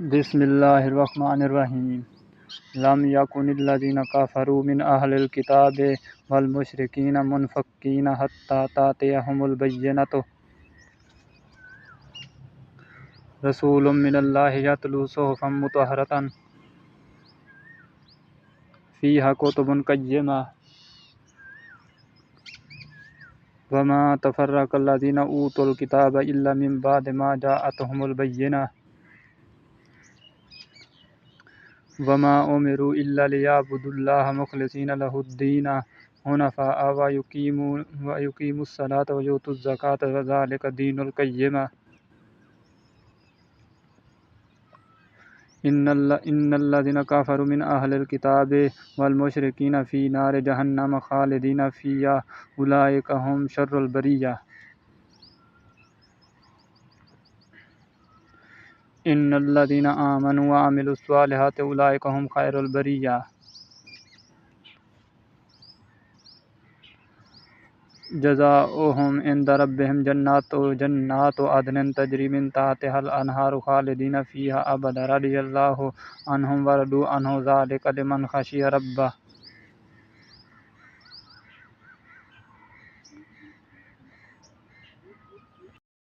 بسم اللہ الرحمن الرحیم لم یکن الذین کفروا من اہل الکتاب والمشرکین منفکین حتی تأتیہم البینۃ رسول من اللہ یتلو صحفا مطہرۃ فیہا کتب قیمہ وما تفرق الذین اوتوا الکتاب الا من بعد ما جاءتهم البینۃ وما امروا الا لیعبدوا اللہ مخلصین لہ الدین حنفاء ویقیموا الصلاۃ ویؤتوا الزکاۃ وذلک دین القیمہ ان الذین کفروا من اہل الکتاب والمشرکین فی نار جہنم خالدین فیہا اولئک ھم شر البریہ ان الذین آمنوا وعملوا الصالحات اولئک ھم خیر البریہ جزاؤہم عند ربہم جنات عدن تجری من تحتہا الانہار خالدین فیہا ابدا رضی اللہ عنہم ورضوا عنہ ذلک لمن خشی ربہ